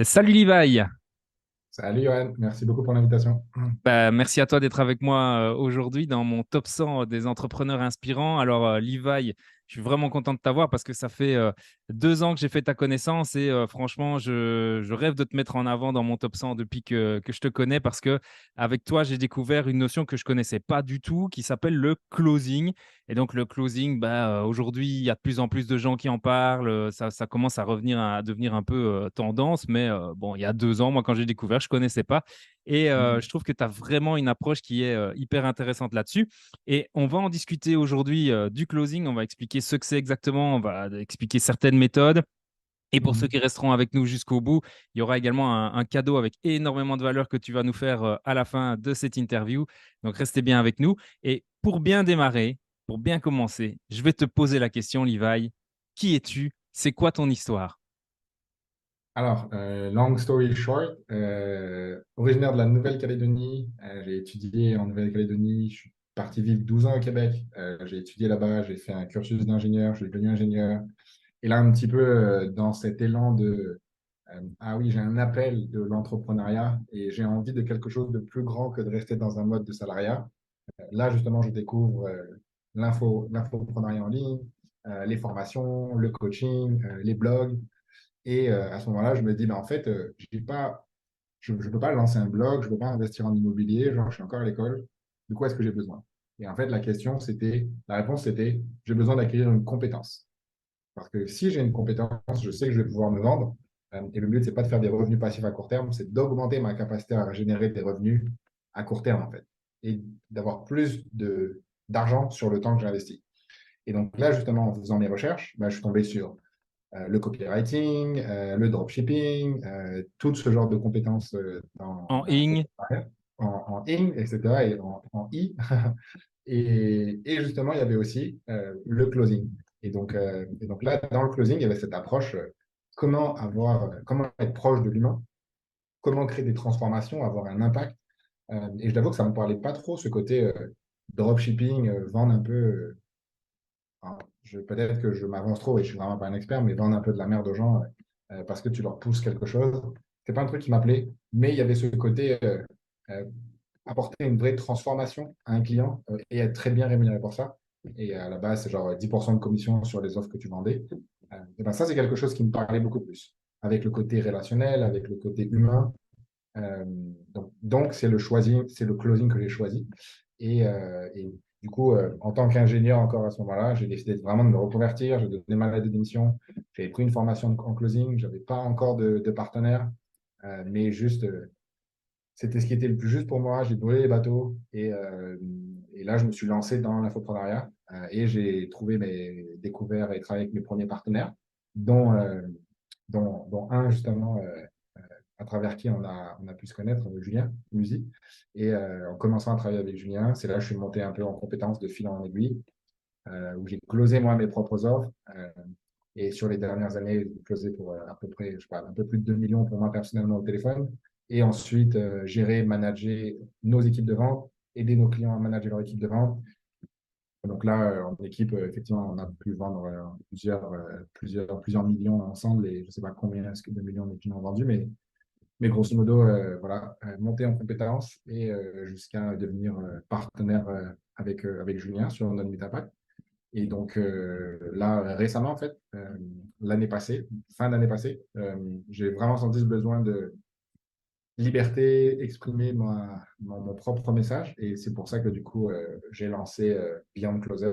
Salut Levi. Salut Johan, merci beaucoup pour l'invitation. Merci à toi d'être avec moi aujourd'hui dans mon top 100 des entrepreneurs inspirants. Alors Levi, je suis vraiment content de t'avoir parce que ça fait 2 ans que j'ai fait ta connaissance et franchement, je rêve de te mettre en avant dans mon top 100 depuis que je te connais parce que avec toi, j'ai découvert une notion que je connaissais pas du tout qui s'appelle le closing. Et donc le closing, aujourd'hui, il y a de plus en plus de gens qui en parlent. Ça commence à revenir à devenir un peu tendance, mais bon, il y a 2 ans, moi, quand j'ai découvert, je connaissais pas. Et je trouve que tu as vraiment une approche qui est hyper intéressante là-dessus. Et on va en discuter aujourd'hui du closing. On va expliquer ce que c'est exactement. On va expliquer certaines méthodes. Et pour ceux qui Mhm. resteront avec nous jusqu'au bout, il y aura également un cadeau avec énormément de valeur que tu vas nous faire à la fin de cette interview. Donc restez bien avec nous. Et pour bien démarrer, pour bien commencer, je vais te poser la question, Levi. Qui es-tu? C'est quoi ton histoire? Alors, long story short, originaire de la Nouvelle-Calédonie, j'ai étudié en Nouvelle-Calédonie, je suis parti vivre 12 ans au Québec, j'ai étudié là-bas, j'ai fait un cursus d'ingénieur, je suis devenu ingénieur. Et là, un petit peu dans cet élan de, ah oui, j'ai un appel de l'entrepreneuriat et j'ai envie de quelque chose de plus grand que de rester dans un mode de salariat. Là, justement, je découvre l'infopreneuriat en ligne, les formations, le coaching, les blogs. Et à ce moment-là, je me dis, ben, en fait, j'ai pas, je ne peux pas lancer un blog, je ne peux pas investir en immobilier, genre, je suis encore à l'école. De quoi est-ce que j'ai besoin? Et en fait, la réponse, c'était, j'ai besoin d'acquérir une compétence. Parce que si j'ai une compétence, je sais que je vais pouvoir me vendre. Et le but, c'est pas de faire des revenus passifs à court terme, c'est d'augmenter ma capacité à générer des revenus à court terme, en fait. Et d'avoir d'argent sur le temps que j'investis. Et donc là, justement, en faisant mes recherches, ben, je suis tombé sur le copywriting, le dropshipping, tout ce genre de compétences En dans ing. l'infoprenariat, en ING, etc., et en I. Et justement, il y avait aussi le closing. Et donc là, dans le closing, il y avait cette approche, comment être proche de l'humain, comment créer des transformations, avoir un impact. Et je t'avoue que ça ne me parlait pas trop, ce côté dropshipping, vendre un peu. Enfin, peut-être que je m'avance trop et je suis vraiment pas un expert, mais vendre un peu de la merde aux gens parce que tu leur pousses quelque chose. C'est pas un truc qui m'appelait, mais il y avait ce côté euh, apporter une vraie transformation à un client et être très bien rémunéré pour ça. Et à la base, c'est genre 10% de commission sur les offres que tu vendais. Et ben ça, c'est quelque chose qui me parlait beaucoup plus, avec le côté relationnel, avec le côté humain. Donc c'est le closing que j'ai choisi. Et du coup, en tant qu'ingénieur encore à ce moment-là, j'ai décidé vraiment de me reconvertir. J'ai donné ma lettre de démission. J'avais pris une formation en closing. Je n'avais pas encore de partenaire, mais juste, c'était ce qui était le plus juste pour moi. J'ai brûlé les bateaux et là, je me suis lancé dans l'infoprenariat et j'ai découvert et travaillé avec mes premiers partenaires, dont, euh, dont un justement à travers qui on a pu se connaître, Julien Musi. Et en commençant à travailler avec Julien, c'est là que je suis monté un peu en compétence de fil en aiguille, où j'ai closé moi mes propres offres. Et sur les dernières années, j'ai closé pour à peu près, je sais pas, un peu plus de 2 millions pour moi personnellement au téléphone. Et ensuite, gérer, manager nos équipes de vente, aider nos clients à manager leur équipe de vente. Donc là, en équipe, effectivement, on a pu vendre plusieurs millions ensemble. Et je ne sais pas combien est-ce que de millions de clients ont vendu, mais grosso modo, voilà, monter en compétences et jusqu'à devenir partenaire avec Julien sur notre Meetup. Et donc là, récemment, en fait, l'année passée, fin d'année passée, j'ai vraiment senti ce besoin de liberté, exprimer mon propre message. Et c'est pour ça que du coup, j'ai lancé Beyond Closer.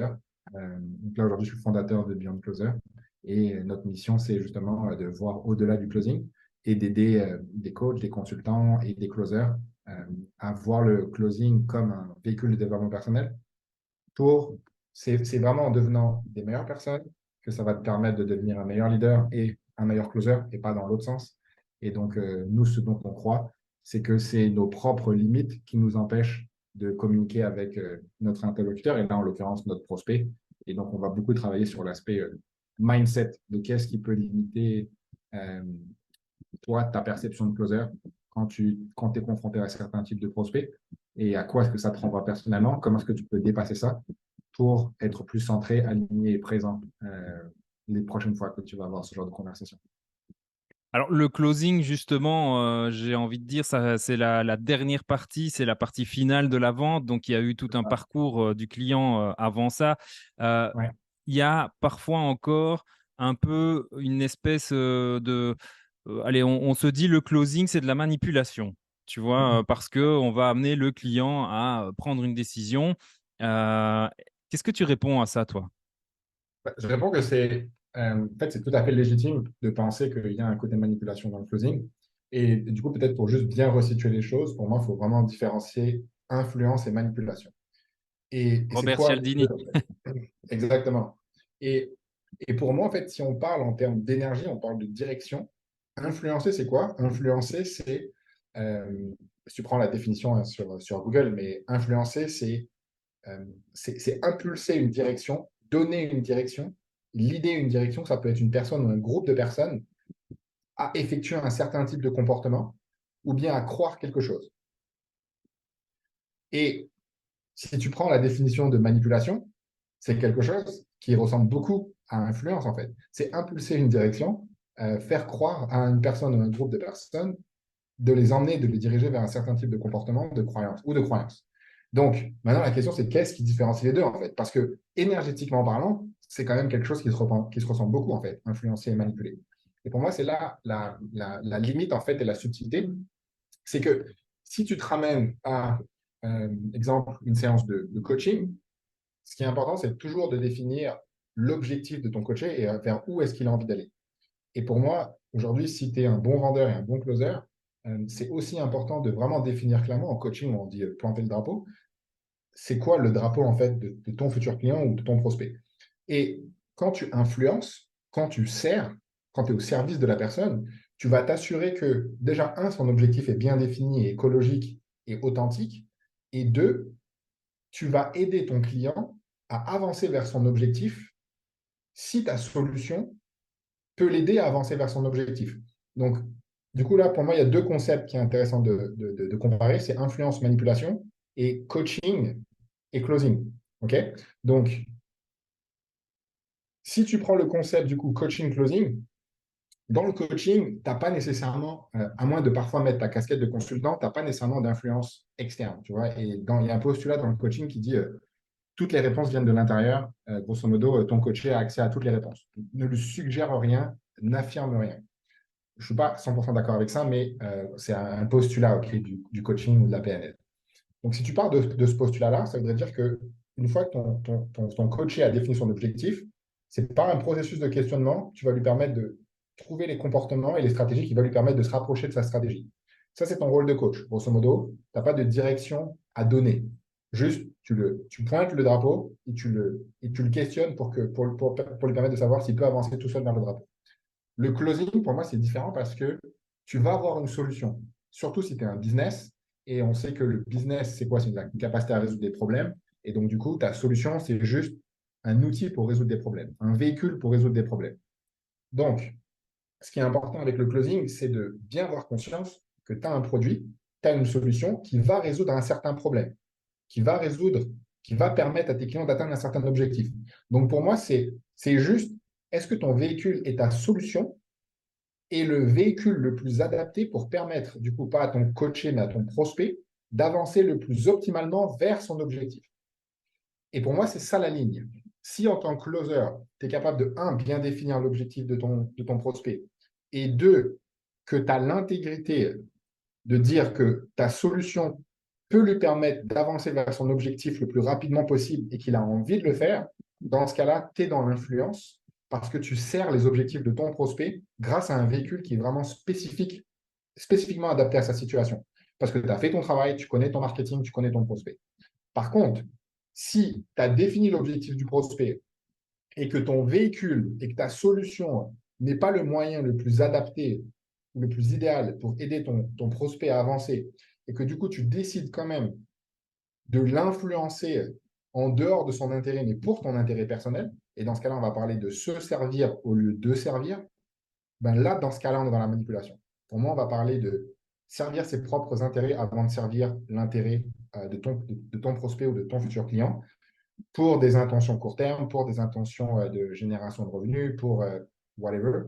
Donc là, aujourd'hui, je suis fondateur de Beyond Closer. Et notre mission, c'est justement de voir au-delà du closing et d'aider des coachs, des consultants et des closers euh, à voir le closing comme un véhicule de développement personnel pour, c'est vraiment en devenant des meilleures personnes que ça va te permettre de devenir un meilleur leader et un meilleur closer et pas dans l'autre sens. Et donc, nous, ce dont on croit, c'est que c'est nos propres limites qui nous empêchent de communiquer avec notre interlocuteur et là, en l'occurrence, notre prospect. Et donc, on va beaucoup travailler sur l'aspect mindset de qu'est-ce qui peut limiter euh, toi, ta perception de closer quand es confronté à certains types de prospects et à quoi est-ce que ça te renvoie personnellement, comment est-ce que tu peux dépasser ça pour être plus centré, aligné et présent les prochaines fois que tu vas avoir ce genre de conversation. Alors, le closing, justement, j'ai envie de dire, ça, c'est la dernière partie, c'est la partie finale de la vente. Donc, il y a eu tout un parcours du client avant ça. Euh, Ouais. il y a parfois encore un peu une espèce allez, on se dit le closing, c'est de la manipulation, tu vois, parce que on va amener le client à prendre une décision. Euh, Qu'est-ce que tu réponds à ça, toi? Je réponds que en fait, c'est tout à fait légitime de penser qu'il y a un côté manipulation dans le closing. Et du coup, peut-être pour juste bien resituer les choses, pour moi, il faut vraiment différencier influence et manipulation. Et c'est Robert quoi les deux, Cialdini. en fait? Exactement. Et, et pour moi, en fait, si on parle en termes d'énergie, on parle de direction. Influencer, c'est quoi? Influencer, euh, si tu prends la définition hein, sur Google, mais influencer, euh, c'est impulser une direction, donner une direction, l'idée une direction, ça peut être une personne ou un groupe de personnes à effectuer un certain type de comportement ou bien à croire quelque chose. Et si tu prends la définition de manipulation, c'est quelque chose qui ressemble beaucoup à influence en fait. C'est impulser une direction, faire croire à une personne ou un groupe de personnes, de les emmener, de les diriger vers un certain type de comportement, de croyance ou de croyance. Donc, maintenant, la question, c'est qu'est-ce qui différencie les deux, en fait? Parce que, énergétiquement parlant, c'est quand même quelque chose qui se ressemble beaucoup, en fait, influencer et manipuler. Et pour moi, c'est là la limite, en fait, et la subtilité. C'est que si tu te ramènes à, exemple, une séance de coaching, ce qui est important, c'est toujours de définir l'objectif de ton coaché et vers où est-ce qu'il a envie d'aller. Et pour moi, aujourd'hui, si tu es un bon vendeur et un bon closer, c'est aussi important de vraiment définir clairement en coaching, on dit planter le drapeau, c'est quoi le drapeau en fait de ton futur client ou de ton prospect. Et quand tu influences, quand tu sers, quand tu es au service de la personne, tu vas t'assurer que déjà, un, son objectif est bien défini, et écologique et authentique, et deux, tu vas aider ton client à avancer vers son objectif si ta solution peut l'aider à avancer vers son objectif. Donc, du coup, là, pour moi, il y a deux concepts qui sont intéressants de comparer, c'est influence, manipulation et coaching et closing. OK? Donc, si tu prends le concept du coup coaching, closing, dans le coaching, tu n'as pas nécessairement, à moins de parfois mettre ta casquette de consultant, tu n'as pas nécessairement d'influence externe. Tu vois? Et il y a un postulat dans le coaching qui dit toutes les réponses viennent de l'intérieur. Grosso modo, ton coaché a accès à toutes les réponses. Ne lui suggère rien, n'affirme rien. Je ne suis pas 100% d'accord avec ça, mais c'est un postulat du coaching ou de la PNL. Donc, si tu pars de ce postulat-là, ça voudrait dire que une fois que ton coaché a défini son objectif, c'est par un processus de questionnement, tu vas lui permettre de trouver les comportements et les stratégies qui vont lui permettre de se rapprocher de sa stratégie. Ça, c'est ton rôle de coach. Grosso modo, tu n'as pas de direction à donner. Juste, tu pointes le drapeau et tu le questionnes pour lui permettre de savoir s'il peut avancer tout seul vers le drapeau. Le closing, pour moi, c'est différent parce que tu vas avoir une solution, surtout si tu es un business. Et on sait que le business, c'est quoi? C'est la capacité à résoudre des problèmes. Et donc, du coup, ta solution, c'est juste un outil pour résoudre des problèmes, un véhicule pour résoudre des problèmes. Donc, ce qui est important avec le closing, c'est de bien avoir conscience que tu as un produit, tu as une solution qui va résoudre un certain problème, qui va résoudre, qui va permettre à tes clients d'atteindre un certain objectif. Donc, pour moi, c'est juste, est-ce que ton véhicule est ta solution est le véhicule le plus adapté pour permettre, du coup, pas à ton coaché, mais à ton prospect, d'avancer le plus optimalement vers son objectif. Et pour moi, c'est ça la ligne. Si en tant que closer, tu es capable de, un, bien définir l'objectif de ton prospect, et deux, que tu as l'intégrité de dire que ta solution peut lui permettre d'avancer vers son objectif le plus rapidement possible et qu'il a envie de le faire, dans ce cas-là, tu es dans l'influence parce que tu sers les objectifs de ton prospect grâce à un véhicule qui est vraiment spécifique, spécifiquement adapté à sa situation. Parce que tu as fait ton travail, tu connais ton marketing, tu connais ton prospect. Par contre, si tu as défini l'objectif du prospect et que ton véhicule et que ta solution n'est pas le moyen le plus adapté ou le plus idéal pour aider ton prospect à avancer et que du coup, tu décides quand même de l'influencer en dehors de son intérêt, mais pour ton intérêt personnel, et dans ce cas-là, on va parler de se servir au lieu de servir, ben là, dans ce cas-là, on est dans la manipulation. Pour moi, on va parler de servir ses propres intérêts avant de servir l'intérêt de ton prospect ou de ton futur client pour des intentions court terme, pour des intentions de génération de revenus, pour whatever.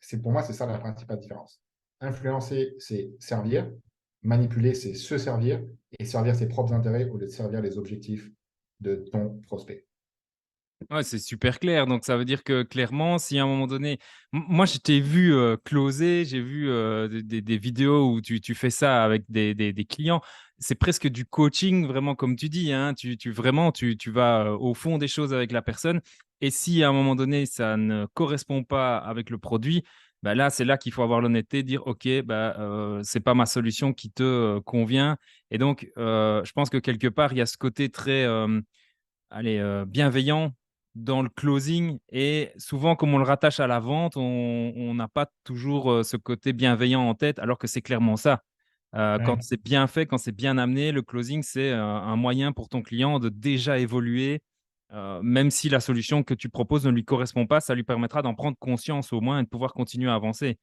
C'est pour moi, c'est ça la principale différence. Influencer, c'est servir. Manipuler, c'est se servir. Et servir ses propres intérêts au lieu de servir les objectifs de ton prospect. Ouais, c'est super clair. Donc, ça veut dire que clairement, si à un moment donné, moi, je t'ai vu closer, j'ai vu des vidéos où tu fais ça avec des clients. C'est presque du coaching, vraiment, comme tu dis, hein. Vraiment, tu vas au fond des choses avec la personne. Et si à un moment donné, ça ne correspond pas avec le produit, bah là, c'est là qu'il faut avoir l'honnêteté, de dire, OK, bah, c'est pas ma solution qui te convient. Et donc, je pense que quelque part, il y a ce côté très allez, bienveillant dans le closing et souvent, comme on le rattache à la vente, on n'a pas toujours ce côté bienveillant en tête, alors que c'est clairement ça. Quand Ouais. c'est bien fait, quand c'est bien amené, le closing, c'est un moyen pour ton client de déjà évoluer. Même si la solution que tu proposes ne lui correspond pas, ça lui permettra d'en prendre conscience au moins et de pouvoir continuer à avancer.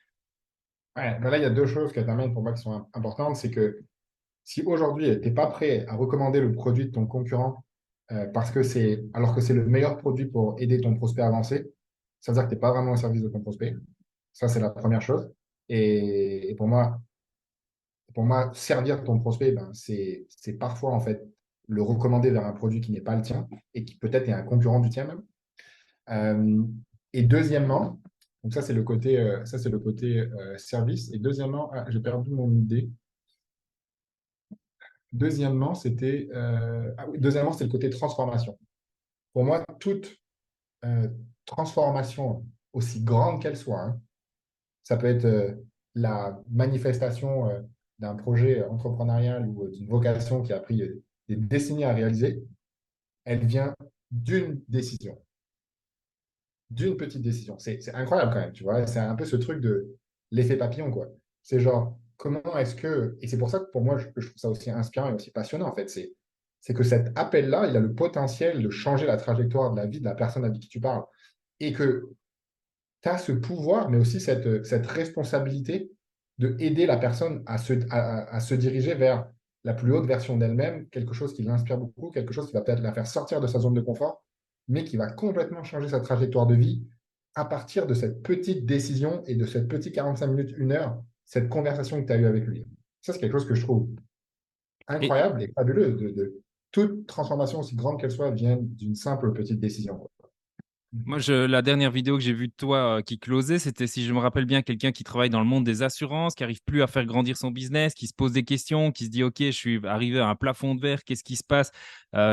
Ouais, ben là, il y a deux choses que tu amènes pour moi qui sont importantes. C'est que si aujourd'hui, tu n'es pas prêt à recommander le produit de ton concurrent alors que c'est le meilleur produit pour aider ton prospect à avancer, ça veut dire que tu n'es pas vraiment au service de ton prospect. Ça, c'est la première chose. Et pour moi, servir ton prospect, ben, c'est parfois en fait le recommander vers un produit qui n'est pas le tien et qui peut-être est un concurrent du tien même. Euh, et deuxièmement, donc ça c'est le côté service. Et deuxièmement, j'ai perdu mon idée. Deuxièmement, c'est le côté transformation. Pour moi, toute euh, transformation, aussi grande qu'elle soit, hein, ça peut être la manifestation d'un projet entrepreneurial ou d'une vocation qui a pris des décennies à réaliser, elle vient d'une décision, d'une petite décision. C'est incroyable quand même, tu vois. C'est un peu ce truc de l'effet papillon, quoi. C'est genre, comment est-ce que... Et c'est pour ça que pour moi, je trouve ça aussi inspirant et aussi passionnant, en fait. C'est que cet appel-là, il a le potentiel de changer la trajectoire de la vie de la personne avec qui tu parles. Et que tu as ce pouvoir, mais aussi cette responsabilité de aider la personne à se diriger vers la plus haute version d'elle-même, quelque chose qui l'inspire beaucoup, quelque chose qui va peut-être la faire sortir de sa zone de confort, mais qui va complètement changer sa trajectoire de vie à partir de cette petite décision et de cette petite 45 minutes, une heure, cette conversation que tu as eue avec lui. Ça, c'est quelque chose que je trouve Et, incroyable et fabuleux. Toute transformation, aussi grande qu'elle soit, vient d'une simple petite décision, quoi. moi, la dernière vidéo que j'ai vue de toi qui closait, c'était, si je me rappelle bien, quelqu'un qui travaille dans le monde des assurances, qui n'arrive plus à faire grandir son business, qui se pose des questions, qui se dit, OK, je suis arrivé à un plafond de verre, qu'est-ce qui se passe?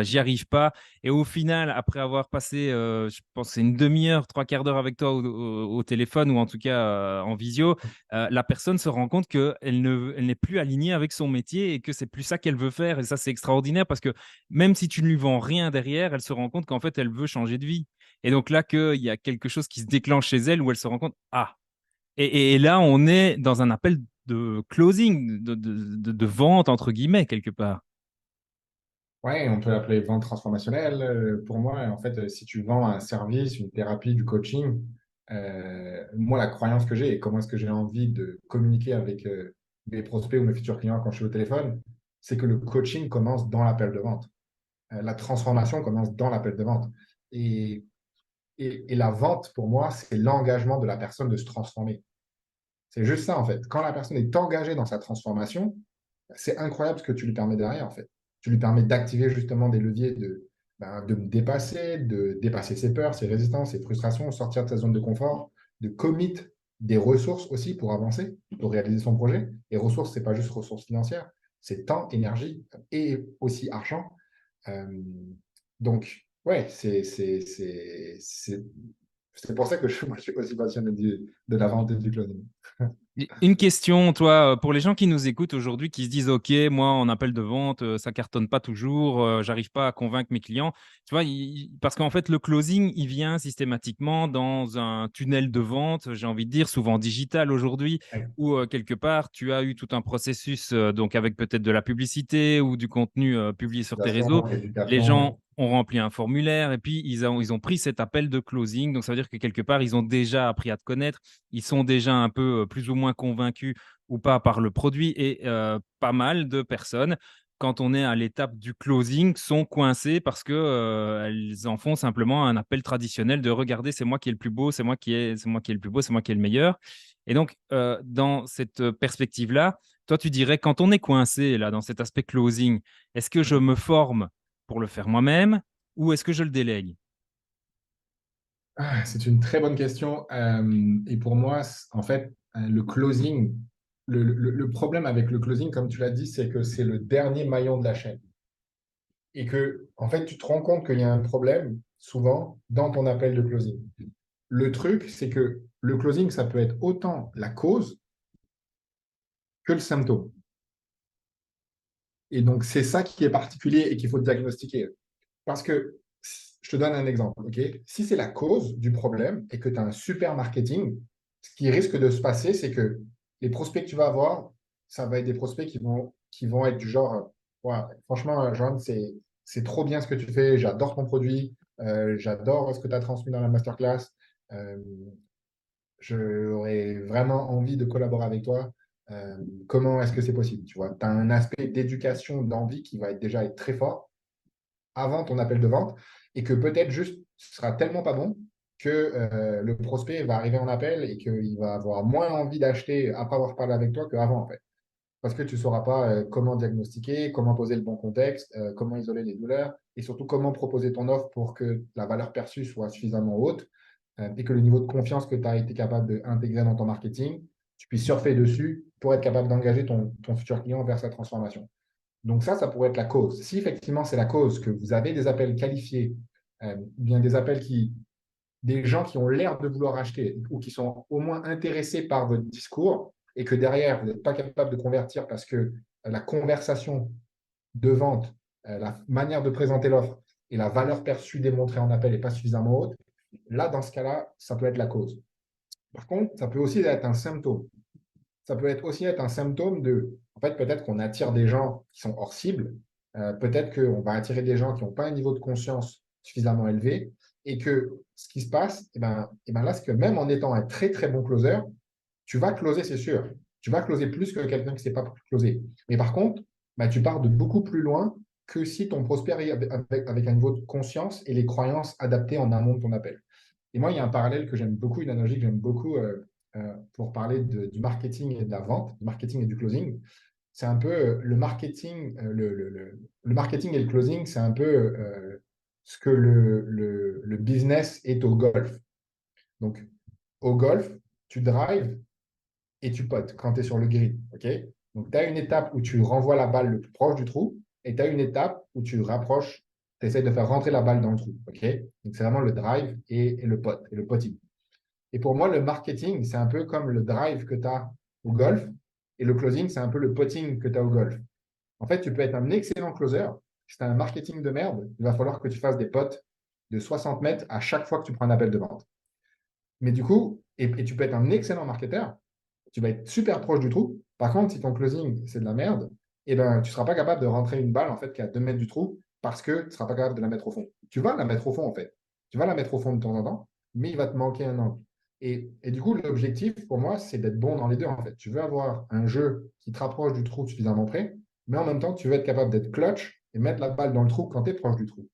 J'y arrive pas. Et au final, après avoir passé, je pense, que c'est une demi-heure, trois quarts d'heure avec toi au téléphone ou en tout cas en visio, la personne se rend compte elle n'est plus alignée avec son métier et que c'est plus ça qu'elle veut faire. Et ça, c'est extraordinaire parce que même si tu ne lui vends rien derrière, elle se rend compte qu'en fait, elle veut changer de vie. Et donc là, qu'il y a quelque chose qui se déclenche chez elle où elle se rend compte, ah, et là, on est dans un appel de closing, de vente, entre guillemets, quelque part. Ouais, on peut l'appeler vente transformationnelle. Pour moi, en fait, si tu vends un service, une thérapie, du coaching, moi, la croyance que j'ai et comment est-ce que j'ai envie de communiquer avec mes prospects ou mes futurs clients quand je suis au téléphone, c'est que le coaching commence dans l'appel de vente. La transformation commence dans l'appel de vente. Et, et la vente, pour moi, c'est l'engagement de la personne de se transformer. C'est juste ça, en fait. Quand la personne est engagée dans sa transformation, c'est incroyable ce que tu lui permets derrière, en fait. Tu lui permets d'activer justement des leviers de me dépasser, de dépasser ses peurs, ses résistances, ses frustrations, sortir de sa zone de confort, de commit des ressources aussi pour avancer, pour réaliser son projet. Et ressources, c'est pas juste ressources financières, c'est temps, énergie et aussi argent. Euh, donc, ouais, c'est pour ça que moi, je suis aussi passionné de la vente et du cloning. Une question, toi, pour les gens qui nous écoutent aujourd'hui, qui se disent, OK, moi, en appel de vente, ça cartonne pas toujours, j'arrive pas à convaincre mes clients. Tu vois, parce qu'en fait, le closing, il vient systématiquement dans un tunnel de vente, j'ai envie de dire, souvent digital aujourd'hui, Ouais, où quelque part, tu as eu tout un processus, donc avec peut-être de la publicité ou du contenu publié sur tes réseaux. Les éducation, gens ont rempli un formulaire et puis ils ont pris cet appel de closing. Donc, ça veut dire que quelque part, ils ont déjà appris à te connaître, ils sont déjà un peu plus ou moins convaincus ou pas par le produit et pas mal de personnes quand on est à l'étape du closing, sont coincées parce que elles en font simplement un appel traditionnel de regarder, c'est moi qui est le plus beau, c'est moi qui est le plus beau, c'est moi qui est le meilleur. Et donc, dans cette perspective-là, toi, tu dirais, quand on est coincé là dans cet aspect closing, est-ce que je me forme pour le faire moi-même ou est-ce que je le délègue? C'est une très bonne question. Et pour moi, en fait, le closing, le problème avec le closing, comme tu l'as dit, c'est que c'est le dernier maillon de la chaîne. Et que, en fait, tu te rends compte qu'il y a un problème, souvent, dans ton appel de closing. Le truc, c'est que le closing, ça peut être autant la cause que le symptôme. Et donc, c'est ça qui est particulier et qu'il faut diagnostiquer. Parce que, je te donne un exemple, ok? Si c'est la cause du problème et que tu as un super marketing, ce qui risque de se passer, c'est que les prospects que tu vas avoir, ça va être des prospects qui vont être du genre, ouais, franchement, Joanne, c'est trop bien ce que tu fais, j'adore ton produit, j'adore ce que tu as transmis dans la masterclass, euh, j'aurais vraiment envie de collaborer avec toi. Euh, Comment est-ce que c'est possible? Tu vois, tu as un aspect d'éducation, d'envie qui va déjà être très fort avant ton appel de vente et que peut-être juste ce sera tellement pas bon que le prospect va arriver en appel et qu'il va avoir moins envie d'acheter après avoir parlé avec toi qu'avant en fait. Parce que tu ne sauras pas comment diagnostiquer, comment poser le bon contexte, comment isoler les douleurs et surtout comment proposer ton offre pour que la valeur perçue soit suffisamment haute et que le niveau de confiance que tu as été capable d'intégrer dans ton marketing, tu puisses surfer dessus pour être capable d'engager ton futur client vers sa transformation. Donc ça pourrait être la cause. Si effectivement c'est la cause que vous avez des appels qualifiés, ou bien des gens qui ont l'air de vouloir acheter ou qui sont au moins intéressés par votre discours et que derrière, vous n'êtes pas capable de convertir parce que la conversation de vente, la manière de présenter l'offre et la valeur perçue démontrée en appel n'est pas suffisamment haute, là, dans ce cas-là, ça peut être la cause. Par contre, ça peut aussi être un symptôme. Ça peut aussi être un symptôme en fait, peut-être qu'on attire des gens qui sont hors cible, peut-être qu'on va attirer des gens qui n'ont pas un niveau de conscience suffisamment élevé, et que ce qui se passe, et ben là, c'est que même en étant un très très bon closer, tu vas closer, c'est sûr. Tu vas closer plus que quelqu'un qui ne sait pas closer. Mais par contre, bah, tu pars de beaucoup plus loin que si ton prospect arrive avec un niveau de conscience et les croyances adaptées en amont de ton appel. Et moi, il y a un parallèle que j'aime beaucoup, une analogie que j'aime beaucoup pour parler du marketing et de la vente, du marketing et du closing. C'est un peu le marketing, le marketing et le closing, c'est un peu ce que le business est au golf. Donc, au golf, tu drives et tu potes quand tu es sur le green. Okay, donc, tu as une étape où tu renvoies la balle le plus proche du trou et tu as une étape où tu rapproches, tu essaies de faire rentrer la balle dans le trou. Okay, donc, c'est vraiment le drive et le pot, et le potting. Et pour moi, le marketing, c'est un peu comme le drive que tu as au golf et le closing, c'est un peu le potting que tu as au golf. En fait, tu peux être un excellent closer. Si tu as un marketing de merde, il va falloir que tu fasses des potes de 60 mètres à chaque fois que tu prends un appel de vente. Mais du coup, et tu peux être un excellent marketeur, tu vas être super proche du trou. Par contre, si ton closing, c'est de la merde, eh ben, tu ne seras pas capable de rentrer une balle en fait, qui est à 2 mètres du trou parce que tu ne seras pas capable de la mettre au fond. Tu vas la mettre au fond, en fait. Tu vas la mettre au fond de temps en temps, mais il va te manquer un angle. Et du coup, l'objectif pour moi, c'est d'être bon dans les deux, en fait. Tu veux avoir un jeu qui te rapproche du trou suffisamment près, mais en même temps, tu veux être capable d'être clutch et mettre la balle dans le trou quand tu es proche du trou.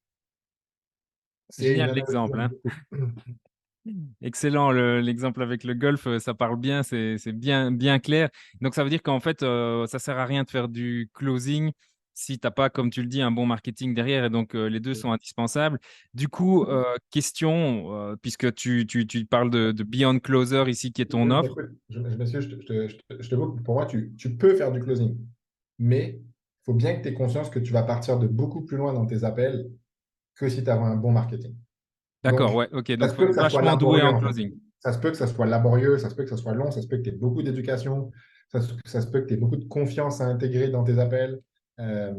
C'est Génial une analogie que l'exemple, j'aime hein. beaucoup. Excellent, l'exemple avec le golf, ça parle bien, c'est bien, bien clair. Donc, ça veut dire qu'en fait, ça sert à rien de faire du closing si tu n'as pas, comme tu le dis, un bon marketing derrière. Et donc, les deux sont indispensables. Du coup, question, puisque tu parles de Beyond Closer ici, qui est ton offre. Écoute, m'excuse, je te coupe. Pour moi, tu peux faire du closing, mais il faut bien que tu aies conscience que tu vas partir de beaucoup plus loin dans tes appels que si tu avais un bon marketing. D'accord, Donc, ouais, ok. ça Donc, se faut peut que être ça soit vachement doué laborieux, en en fait. closing. Ça se peut que ça soit laborieux, ça se peut que ça soit long, ça se peut que tu aies beaucoup d'éducation, ça se peut que tu aies beaucoup de confiance à intégrer dans tes appels, euh,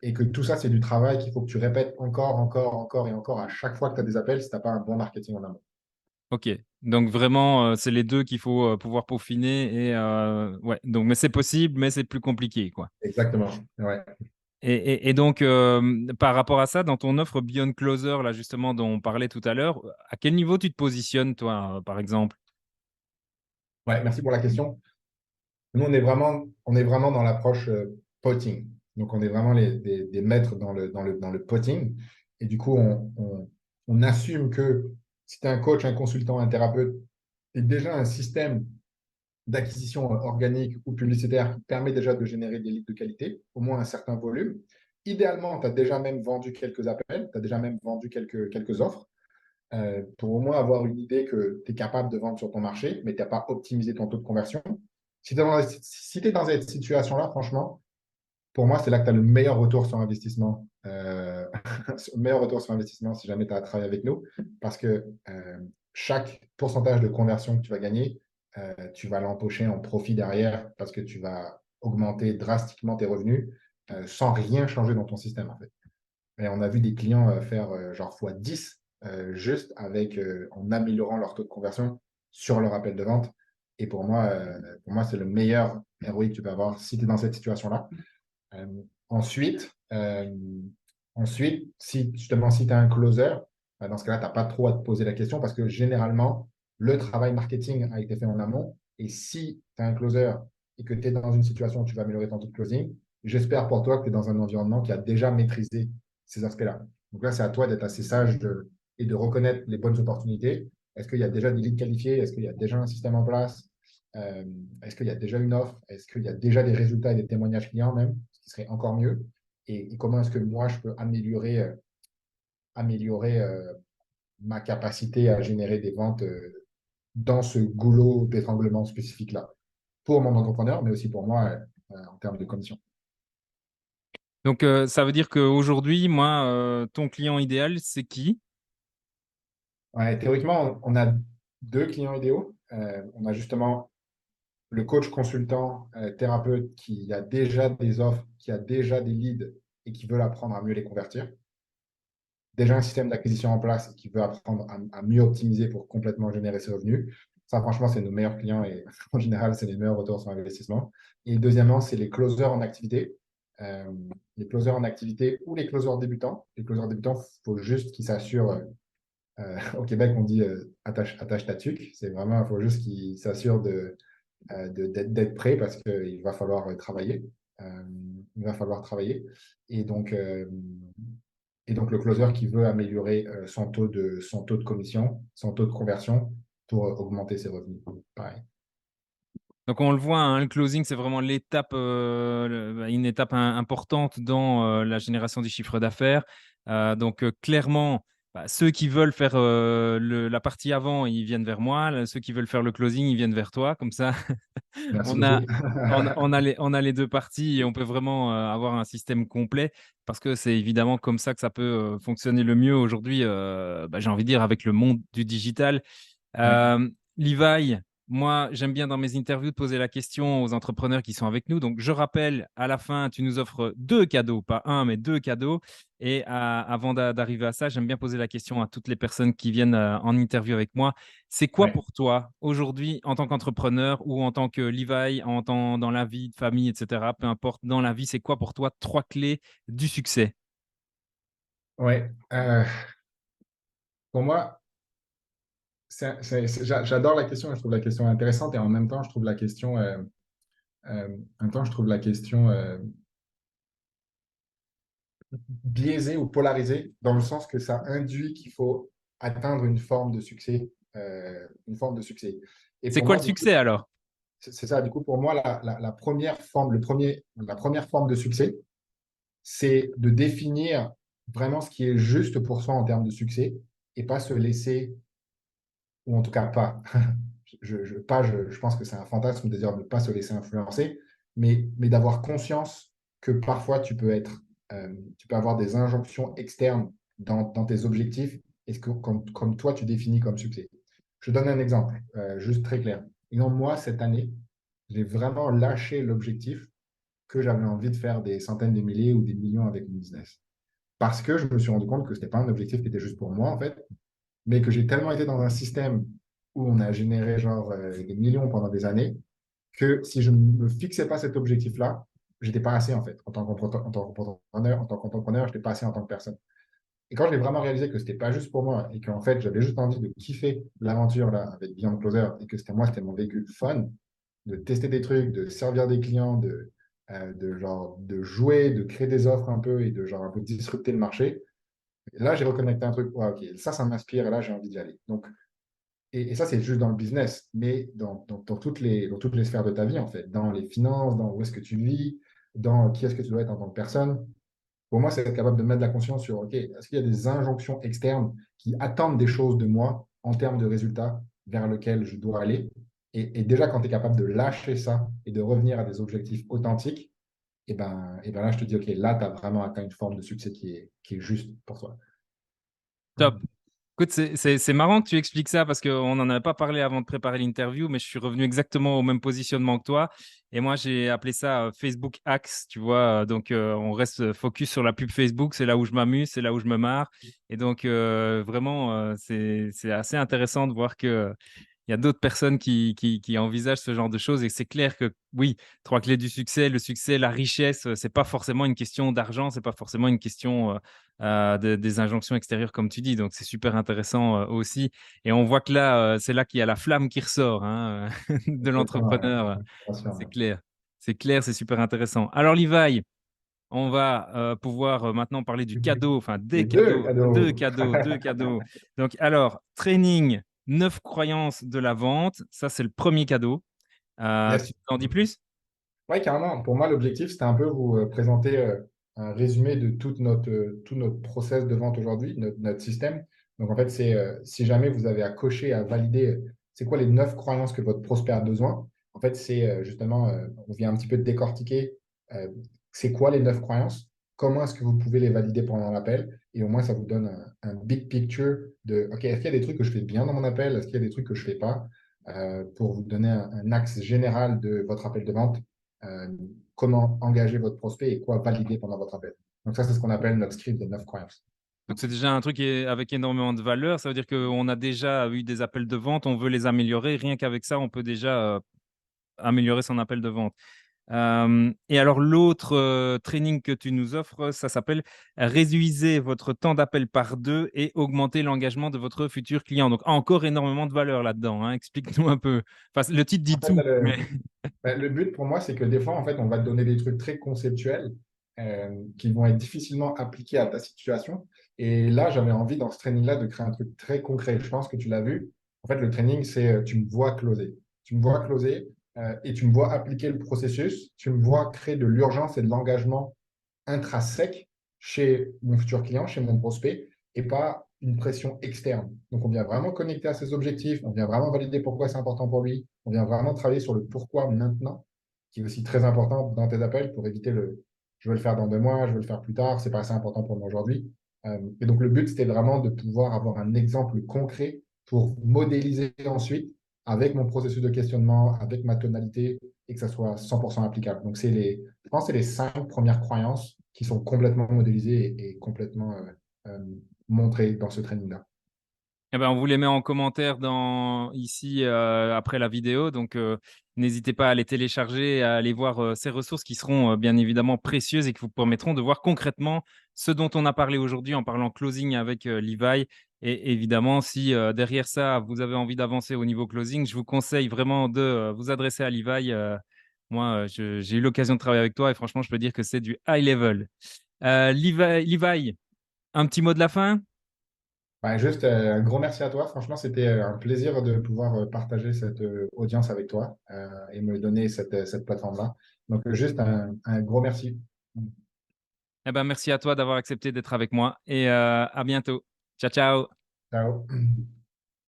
et que tout ça, c'est du travail qu'il faut que tu répètes encore, encore, encore et encore à chaque fois que tu as des appels si tu n'as pas un bon marketing en amont. Ok. Donc, vraiment, c'est les deux qu'il faut pouvoir peaufiner. Et, ouais. Donc, mais c'est possible, mais c'est plus compliqué, quoi. Exactement. Ouais. Et donc, par rapport à ça, dans ton offre Beyond Closer, là justement, dont on parlait tout à l'heure, à quel niveau tu te positionnes, toi, par exemple? Ouais, merci pour la question. Nous, on est vraiment dans l'approche potting. Donc, on est vraiment des maîtres dans le potting. Et du coup, on assume que si tu es un coach, un consultant, un thérapeute, tu déjà un système d'acquisition organique ou publicitaire qui permet déjà de générer des leads de qualité, au moins un certain volume. Idéalement, tu as déjà même vendu quelques appels, tu as déjà même vendu quelques offres pour au moins avoir une idée que tu es capable de vendre sur ton marché, mais tu n'as pas optimisé ton taux de conversion. Si tu es dans cette situation-là, franchement, pour moi, c'est là que tu as le meilleur retour sur investissement. Le meilleur retour sur investissement si jamais tu as travaillé avec nous, parce que chaque pourcentage de conversion que tu vas gagner, tu vas l'empocher en profit derrière parce que tu vas augmenter drastiquement tes revenus sans rien changer dans ton système, en fait. Et on a vu des clients faire genre x10 juste en améliorant leur taux de conversion sur leur appel de vente. Et pour moi c'est le meilleur ROI que tu peux avoir si tu es dans cette situation-là. Euh, ensuite, euh, ensuite, si justement si tu as un closer, dans ce cas-là, tu n'as pas trop à te poser la question parce que généralement, le travail marketing a été fait en amont. Et si tu as un closer et que tu es dans une situation où tu vas améliorer ton taux de closing, j'espère pour toi que tu es dans un environnement qui a déjà maîtrisé ces aspects-là. Donc là, c'est à toi d'être assez sage et de reconnaître les bonnes opportunités. Est-ce qu'il y a déjà des leads qualifiés? Est-ce qu'il y a déjà un système en place? Euh, Est-ce qu'il y a déjà une offre? Est-ce qu'il y a déjà des résultats et des témoignages clients même, ce qui serait encore mieux? Et comment est-ce que moi, je peux améliorer ma capacité à générer des ventes dans ce goulot d'étranglement spécifique-là, pour mon entrepreneur, mais aussi pour moi en termes de commission. Donc, ça veut dire qu'aujourd'hui, moi, ton client idéal, c'est qui? Ouais, théoriquement, on a deux clients idéaux. On a justement le coach consultant, thérapeute qui a déjà des offres, qui a déjà des leads et qui veut apprendre à mieux les convertir. Déjà un système d'acquisition en place et qui veut apprendre à mieux optimiser pour complètement générer ses revenus. Ça, franchement, c'est nos meilleurs clients et en général, c'est les meilleurs retours sur investissement. Et deuxièmement, c'est les closers en activité. Euh, les closers en activité ou les closers débutants. Les closers débutants, il faut juste qu'ils s'assurent. Au Québec, on dit attache ta tuque. C'est vraiment, il faut juste qu'ils s'assurent d'être prêts parce qu'il va falloir travailler. Euh, il va falloir travailler. Et donc, euh, et donc, le closer qui veut améliorer son taux de commission, son taux de conversion pour augmenter ses revenus. Pareil. Donc on le voit, hein, le closing, c'est vraiment l'étape, une étape importante dans la génération du chiffre d'affaires. Donc clairement, bah, ceux qui veulent faire la partie avant, ils viennent vers moi. Ceux qui veulent faire le closing, ils viennent vers toi. Comme ça, Merci on a, beaucoup. on a les deux parties et on peut vraiment avoir un système complet parce que c'est évidemment comme ça que ça peut fonctionner le mieux aujourd'hui, bah, j'ai envie de dire, avec le monde du digital. Ouais. Levi, moi, j'aime bien dans mes interviews de poser la question aux entrepreneurs qui sont avec nous. Donc, je rappelle, à la fin, tu nous offres deux cadeaux, pas un, mais deux cadeaux. Et avant d'arriver à ça, j'aime bien poser la question à toutes les personnes qui viennent en interview avec moi. C'est quoi Ouais. pour toi aujourd'hui, en tant qu'entrepreneur ou en tant que Levi, dans la vie de famille, etc., peu importe, dans la vie, c'est quoi pour toi trois clés du succès? Ouais. Pour moi, j'adore la question et je trouve la question intéressante et en même temps, je trouve la question, biaisée ou polarisée dans le sens que ça induit qu'il faut atteindre une forme de succès, une forme de succès. Et C'est pour quoi moi, le du coup, succès alors? c'est ça. Du coup, pour moi, la première forme, la première forme de succès, c'est de définir vraiment ce qui est juste pour soi en termes de succès et pas se laisser, ou en tout cas pas, je pense que c'est un fantasme de dire de ne pas se laisser influencer, mais d'avoir conscience que parfois tu peux avoir des injonctions externes dans tes objectifs et comme toi tu définis comme succès. Je donne un exemple, juste très clair. Exemple, moi, cette année, j'ai vraiment lâché l'objectif que j'avais envie de faire des centaines de milliers ou des millions avec mon business. Parce que je me suis rendu compte que ce n'était pas un objectif qui était juste pour moi, en fait, mais que j'ai tellement été dans un système où on a généré genre des millions pendant des années que si je ne me fixais pas cet objectif-là, j'étais pas assez, en fait. En tant qu'entrepreneur, je n'étais pas assez en tant que personne. Et quand j'ai vraiment réalisé que c'était pas juste pour moi et qu'en fait, j'avais juste envie de kiffer l'aventure là avec Beyond Closer et que c'était mon véhicule fun, de tester des trucs, de servir des clients, de genre de jouer, de créer des offres un peu et de genre un peu disrupter le marché. Et là, j'ai reconnecté un truc. Ouais, ok, ça m'inspire et là, j'ai envie d'y aller. Donc, et ça, c'est juste dans le business, mais dans toutes les sphères de ta vie, en fait, dans les finances, dans où est-ce que tu vis, dans qui est-ce que tu dois être en tant que personne. Pour moi, c'est être capable de mettre de la conscience sur, OK, est-ce qu'il y a des injonctions externes qui attendent des choses de moi en termes de résultats vers lesquels je dois aller? Et déjà, quand tu es capable de lâcher ça et de revenir à des objectifs authentiques, et ben là, je te dis, OK, là, tu as vraiment atteint une forme de succès qui est juste pour toi. Top. Écoute, c'est marrant que tu expliques ça parce qu'on n'en avait pas parlé avant de préparer l'interview, mais je suis revenu exactement au même positionnement que toi. Et moi, j'ai appelé ça Facebook Axe, tu vois. Donc, on reste focus sur la pub Facebook. C'est là où je m'amuse, c'est là où je me marre. Et donc, vraiment, c'est assez intéressant de voir que il y a d'autres personnes qui envisagent ce genre de choses. Et c'est clair que oui, trois clés du succès, le succès, la richesse, c'est pas forcément une question d'argent, c'est pas forcément une question des injonctions extérieures, comme tu dis. Donc, c'est super intéressant aussi. Et on voit que là, c'est là qu'il y a la flamme qui ressort hein, de Exactement, l'entrepreneur. bien C'est sûr. clair. C'est clair, c'est super intéressant. Alors, Levi, on va pouvoir maintenant parler du cadeau, enfin Les des deux cadeaux, deux cadeaux. cadeaux, deux cadeaux. Donc, alors, training, 9 croyances de la vente, ça c'est le premier cadeau. Yes. Tu t'en dis plus? Oui, carrément. Pour moi, l'objectif, c'était un peu vous présenter un résumé de tout notre process de vente aujourd'hui, notre système. Donc, en fait, c'est si jamais vous avez à cocher, à valider, c'est quoi les 9 croyances que votre prospect a besoin. En fait, c'est justement, on vient un petit peu de décortiquer euh, c'est quoi les 9 croyances, comment est-ce que vous pouvez les valider pendant l'appel, et au moins, ça vous donne un big picture de, OK, est-ce qu'il y a des trucs que je fais bien dans mon appel, est-ce qu'il y a des trucs que je ne fais pas, pour vous donner un axe général de votre appel de vente euh, comment engager votre prospect et quoi valider pendant votre appel. Donc ça, c'est ce qu'on appelle notre script des 9 croyances. Donc, c'est déjà un truc avec énormément de valeur. Ça veut dire qu'on a déjà eu des appels de vente, on veut les améliorer. Rien qu'avec ça, on peut déjà améliorer son appel de vente. Et alors, l'autre training que tu nous offres, ça s'appelle réduisez votre temps d'appel par deux et augmentez l'engagement de votre futur client. Donc, encore énormément de valeur là-dedans. Hein. Explique-nous un peu. Enfin, le titre dit En fait, tout, mais le but pour moi, c'est que des fois, en fait, on va te donner des trucs très conceptuels qui vont être difficilement appliqués à ta situation. Et là, j'avais envie dans ce training-là de créer un truc très concret. Je pense que tu l'as vu. En fait, le training, c'est tu me vois closer. Tu me vois closer et tu me vois appliquer le processus. Tu me vois créer de l'urgence et de l'engagement intrinsèque chez mon futur client, chez mon prospect, et pas une pression externe. Donc, on vient vraiment connecter à ses objectifs, on vient vraiment valider pourquoi c'est important pour lui, on vient vraiment travailler sur le pourquoi maintenant, qui est aussi très important dans tes appels pour éviter le je veux le faire dans 2 mois, je veux le faire plus tard, c'est pas assez important pour moi aujourd'hui. Et donc, le but, c'était vraiment de pouvoir avoir un exemple concret pour modéliser ensuite avec mon processus de questionnement, avec ma tonalité, et que ça soit 100% applicable. Donc, je pense que c'est les 5 premières croyances qui sont complètement modélisées et complètement euh, montrées dans ce training-là. eh ben, on vous les met en commentaire ici après la vidéo. Donc, n'hésitez pas à les télécharger, à aller voir ces ressources qui seront bien évidemment précieuses et qui vous permettront de voir concrètement ce dont on a parlé aujourd'hui en parlant closing avec Levi. Et évidemment, si derrière ça, vous avez envie d'avancer au niveau closing, je vous conseille vraiment de vous adresser à Levi. Moi, j'ai eu l'occasion de travailler avec toi et franchement, je peux dire que c'est du high level. Levi, un petit mot de la fin? Ouais, juste un gros merci à toi. Franchement, c'était un plaisir de pouvoir partager cette audience avec toi et me donner cette plateforme-là. Donc, juste un gros merci. Eh ben, merci à toi d'avoir accepté d'être avec moi et à bientôt. Ciao, ciao. Ciao.